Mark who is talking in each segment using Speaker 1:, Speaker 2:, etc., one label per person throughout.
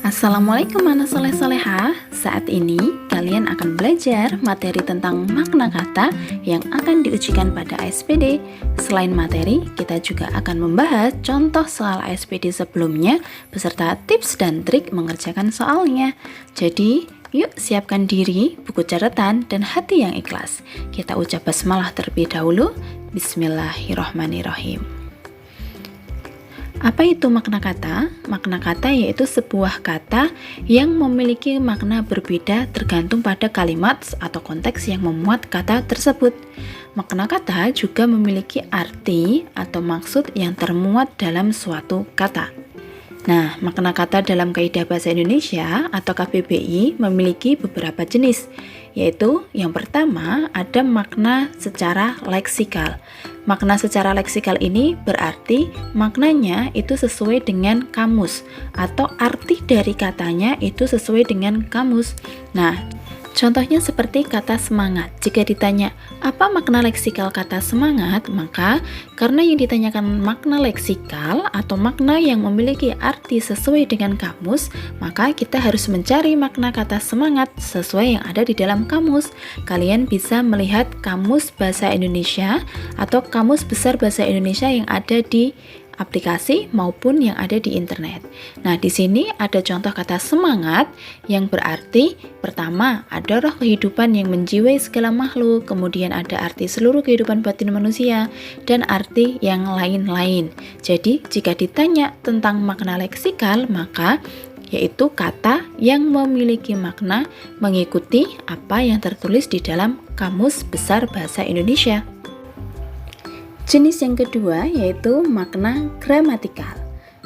Speaker 1: Assalamualaikum anak soleh-soleha. Saat ini kalian akan belajar materi tentang makna kata yang akan diujikan pada ASPD. Selain materi, kita juga akan membahas contoh soal ASPD sebelumnya beserta tips dan trik mengerjakan soalnya. Jadi, yuk siapkan diri, buku catatan, dan hati yang ikhlas. Kita ucap basmalah terlebih dahulu. Bismillahirrahmanirrahim. Apa itu makna kata? Makna kata yaitu sebuah kata yang memiliki makna berbeda tergantung pada kalimat atau konteks yang memuat kata tersebut. Makna kata juga memiliki arti atau maksud yang termuat dalam suatu kata. Nah, makna kata dalam Kaidah Bahasa Indonesia atau KBBI memiliki beberapa jenis, yaitu yang pertama ada makna secara leksikal. Makna secara leksikal ini berarti maknanya itu sesuai dengan kamus atau arti dari katanya itu sesuai dengan kamus. Nah, contohnya seperti kata semangat. Jika ditanya, apa makna leksikal kata semangat? Maka, karena yang ditanyakan makna leksikal atau makna yang memiliki arti sesuai dengan kamus, maka kita harus mencari makna kata semangat sesuai yang ada di dalam kamus. Kalian bisa melihat kamus bahasa Indonesia atau kamus besar bahasa Indonesia yang ada di aplikasi maupun yang ada di internet. Nah, di sini ada contoh kata semangat yang berarti pertama ada roh kehidupan yang menjiwai segala makhluk, kemudian ada arti seluruh kehidupan batin manusia dan arti yang lain-lain. Jadi, jika ditanya tentang makna leksikal, maka yaitu kata yang memiliki makna mengikuti apa yang tertulis di dalam Kamus Besar Bahasa Indonesia. Jenis yang kedua yaitu makna gramatikal.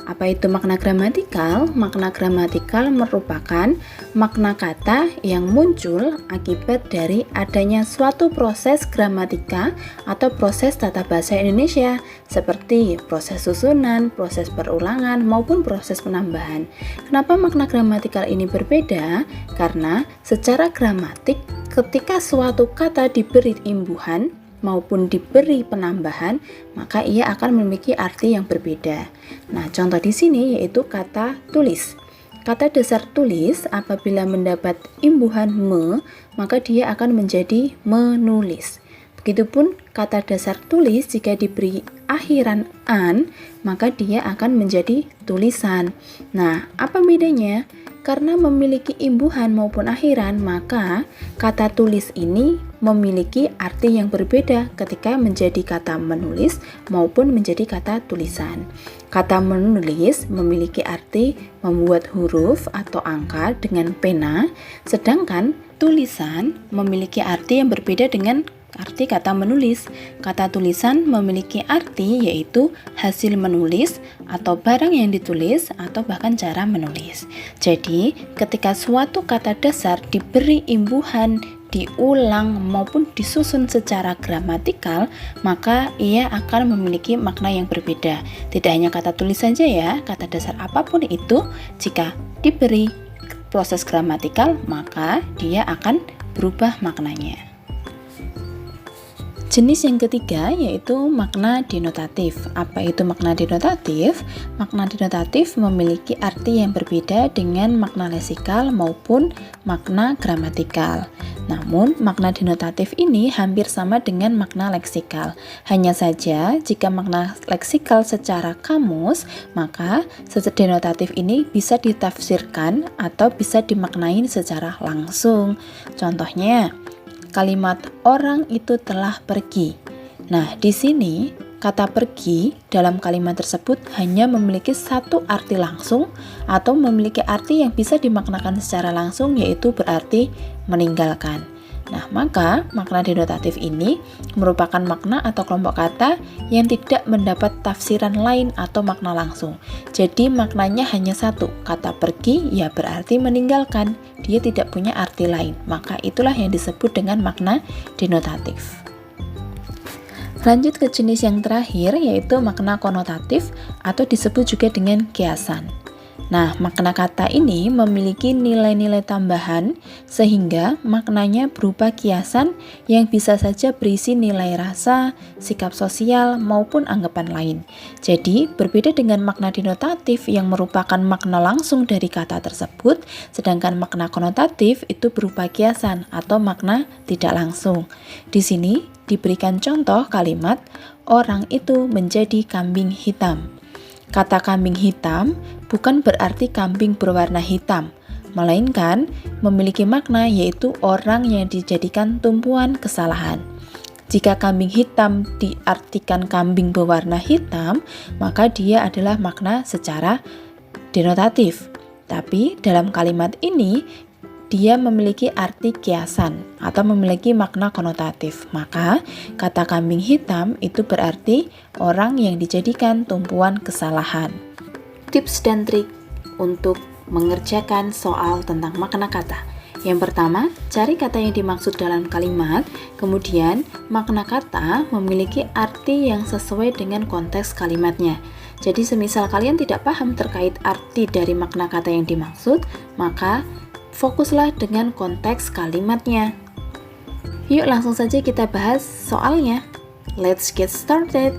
Speaker 1: Apa itu makna gramatikal? Makna gramatikal merupakan makna kata yang muncul akibat dari adanya suatu proses gramatika atau proses tata bahasa Indonesia seperti proses susunan, proses perulangan, maupun proses penambahan. Kenapa makna gramatikal ini berbeda? Karena secara gramatik ketika suatu kata diberi imbuhan maupun diberi penambahan, maka ia akan memiliki arti yang berbeda. Nah, contoh di sini yaitu kata tulis. Kata dasar tulis apabila mendapat imbuhan me, maka dia akan menjadi menulis. Begitupun kata dasar tulis jika diberi akhiran an, maka dia akan menjadi tulisan. Nah, apa bedanya? Karena memiliki imbuhan maupun akhiran, maka kata tulis ini memiliki arti yang berbeda ketika menjadi kata menulis maupun menjadi kata tulisan. Kata menulis memiliki arti membuat huruf atau angka dengan pena, sedangkan tulisan memiliki arti yang berbeda dengan arti kata menulis. Kata tulisan memiliki arti yaitu hasil menulis atau barang yang ditulis atau bahkan cara menulis. Jadi, ketika suatu kata dasar diberi imbuhan, diulang maupun disusun secara gramatikal, maka ia akan memiliki makna yang berbeda. Tidak hanya kata tulis saja ya, kata dasar apapun itu jika diberi proses gramatikal, maka dia akan berubah maknanya. Jenis yang ketiga yaitu makna denotatif. Apa itu makna denotatif? Makna denotatif memiliki arti yang berbeda dengan makna leksikal maupun makna gramatikal. Namun, makna denotatif ini hampir sama dengan makna leksikal. Hanya saja, jika makna leksikal secara kamus, maka denotatif ini bisa ditafsirkan atau bisa dimaknai secara langsung. Contohnya, kalimat orang itu telah pergi. Nah, di sini kata pergi dalam kalimat tersebut hanya memiliki satu arti langsung atau memiliki arti yang bisa dimaknakan secara langsung, yaitu berarti meninggalkan. Nah, maka makna denotatif ini merupakan makna atau kelompok kata yang tidak mendapat tafsiran lain atau makna langsung. Jadi maknanya hanya satu, kata pergi ya berarti meninggalkan, dia tidak punya arti lain. Maka itulah yang disebut dengan makna denotatif. Lanjut ke jenis yang terakhir yaitu makna konotatif atau disebut juga dengan kiasan. Nah, makna kata ini memiliki nilai-nilai tambahan sehingga maknanya berupa kiasan yang bisa saja berisi nilai rasa, sikap sosial, maupun anggapan lain. Jadi, berbeda dengan makna denotatif yang merupakan makna langsung dari kata tersebut, sedangkan makna konotatif itu berupa kiasan atau makna tidak langsung. Di sini diberikan contoh kalimat, orang itu menjadi kambing hitam. Kata kambing hitam bukan berarti kambing berwarna hitam, melainkan memiliki makna yaitu orang yang dijadikan tumpuan kesalahan. Jika kambing hitam diartikan kambing berwarna hitam, maka dia adalah makna secara denotatif. Tapi dalam kalimat ini, dia memiliki arti kiasan atau memiliki makna konotatif. Maka, kata kambing hitam itu berarti orang yang dijadikan tumpuan kesalahan. Tips dan trik untuk mengerjakan soal tentang makna kata. Yang pertama, cari kata yang dimaksud dalam kalimat, kemudian makna kata memiliki arti yang sesuai dengan konteks kalimatnya. Jadi, semisal kalian tidak paham terkait arti dari makna kata yang dimaksud, maka fokuslah dengan konteks kalimatnya. Yuk langsung saja kita bahas soalnya. Let's get started.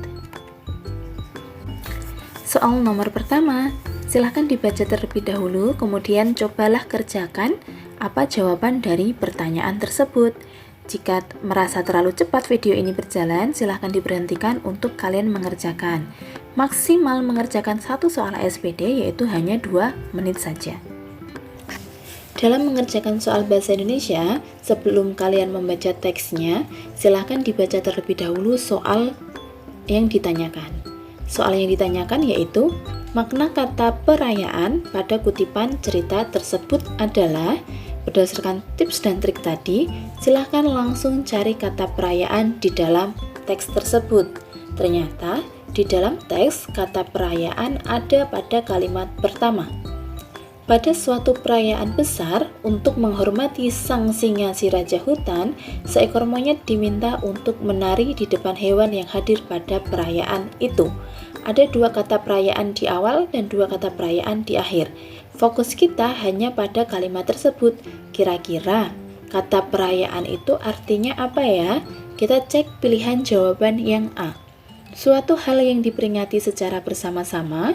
Speaker 1: Soal nomor pertama, silahkan dibaca terlebih dahulu, kemudian cobalah kerjakan apa jawaban dari pertanyaan tersebut. Jika merasa terlalu cepat video ini berjalan, silahkan diberhentikan untuk kalian mengerjakan. Maksimal mengerjakan satu soal ASPD yaitu hanya 2 menit saja. Dalam mengerjakan soal bahasa Indonesia, sebelum kalian membaca teksnya, silahkan dibaca terlebih dahulu soal yang ditanyakan. Soal yang ditanyakan yaitu, makna kata perayaan pada kutipan cerita tersebut adalah, berdasarkan tips dan trik tadi, silahkan langsung cari kata perayaan di dalam teks tersebut. Ternyata, di dalam teks, kata perayaan ada pada kalimat pertama. Pada suatu perayaan besar, untuk menghormati sang singa si raja hutan, seekor monyet diminta untuk menari di depan hewan yang hadir pada perayaan itu. Ada 2 kata perayaan di awal dan 2 kata perayaan di akhir. Fokus kita hanya pada kalimat tersebut. Kira-kira kata perayaan itu artinya apa ya? Kita cek pilihan jawaban yang A. Suatu hal yang diperingati secara bersama-sama.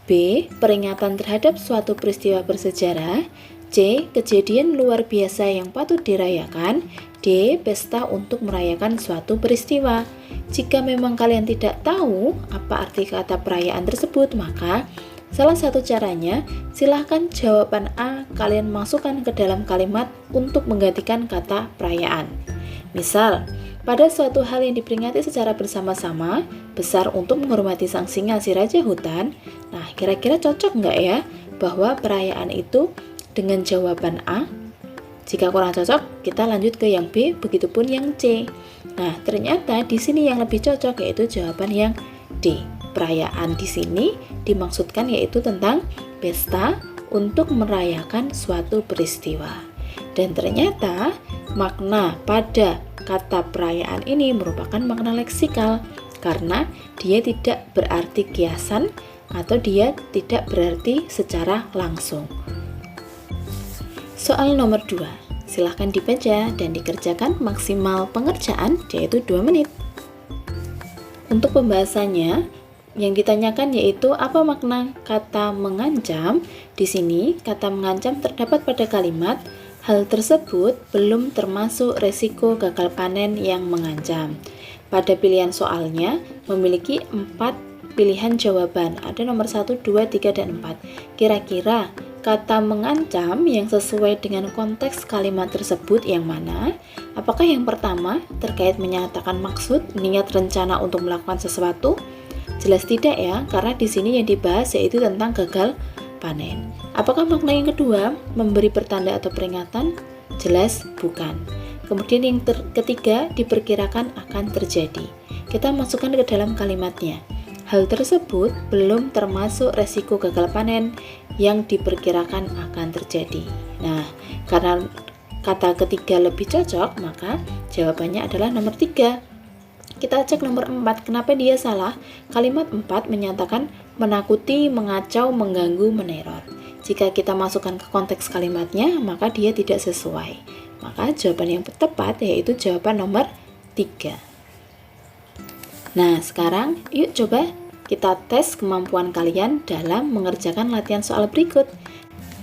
Speaker 1: B. Peringatan terhadap suatu peristiwa bersejarah. C. Kejadian luar biasa yang patut dirayakan. D. Pesta untuk merayakan suatu peristiwa. Jika memang kalian tidak tahu apa arti kata perayaan tersebut, maka salah satu caranya, silahkan jawaban A kalian masukkan ke dalam kalimat untuk menggantikan kata perayaan. Misal, pada suatu hal yang diperingati secara bersama-sama, besar untuk menghormati sang singa si raja hutan. Nah, kira-kira cocok nggak ya bahwa perayaan itu dengan jawaban A? Jika kurang cocok, kita lanjut ke yang B, begitupun yang C. Nah, ternyata di sini yang lebih cocok yaitu jawaban yang D. Perayaan di sini dimaksudkan yaitu tentang pesta untuk merayakan suatu peristiwa. Dan ternyata makna pada kata perayaan ini merupakan makna leksikal karena dia tidak berarti kiasan atau dia tidak berarti secara langsung. Soal nomor 2, silahkan dibaca dan dikerjakan maksimal pengerjaan yaitu 2 menit. Untuk pembahasannya, yang ditanyakan yaitu apa makna kata mengancam. Di sini kata mengancam terdapat pada kalimat hal tersebut belum termasuk resiko gagal panen yang mengancam. Pada pilihan soalnya memiliki 4 pilihan jawaban. Ada nomor 1, 2, 3, dan 4. Kira-kira kata mengancam yang sesuai dengan konteks kalimat tersebut yang mana? Apakah yang pertama terkait menyatakan maksud, niat, rencana untuk melakukan sesuatu? Jelas tidak ya, karena di sini yang dibahas yaitu tentang gagal panen. Apakah makna yang kedua memberi pertanda atau peringatan? Jelas bukan. Kemudian yang ketiga diperkirakan akan terjadi. Kita masukkan ke dalam kalimatnya. Hal tersebut belum termasuk resiko gagal panen yang diperkirakan akan terjadi. Nah, karena kata ketiga lebih cocok, maka jawabannya adalah nomor 3. Kita cek nomor 4, kenapa dia salah? Kalimat 4 menyatakan menakuti, mengacau, mengganggu, meneror. Jika kita masukkan ke konteks kalimatnya, maka dia tidak sesuai. Maka jawaban yang tepat yaitu jawaban nomor 3. Nah, sekarang yuk coba kita tes kemampuan kalian dalam mengerjakan latihan soal berikut.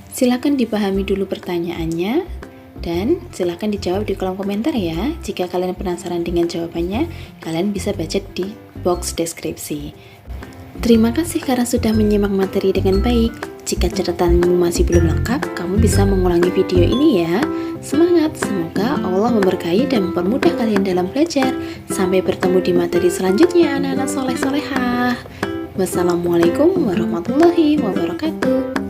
Speaker 1: Silakan dipahami dulu pertanyaannya dan silakan dijawab di kolom komentar ya. Jika kalian penasaran dengan jawabannya, kalian bisa baca di box deskripsi. Terima kasih karena sudah menyimak materi dengan baik. Jika catatanmu masih belum lengkap, kamu bisa mengulangi video ini ya. Semangat, semoga Allah memberkahi dan mempermudah kalian dalam belajar. Sampai bertemu di materi selanjutnya anak-anak soleh-solehah. Wassalamualaikum warahmatullahi wabarakatuh.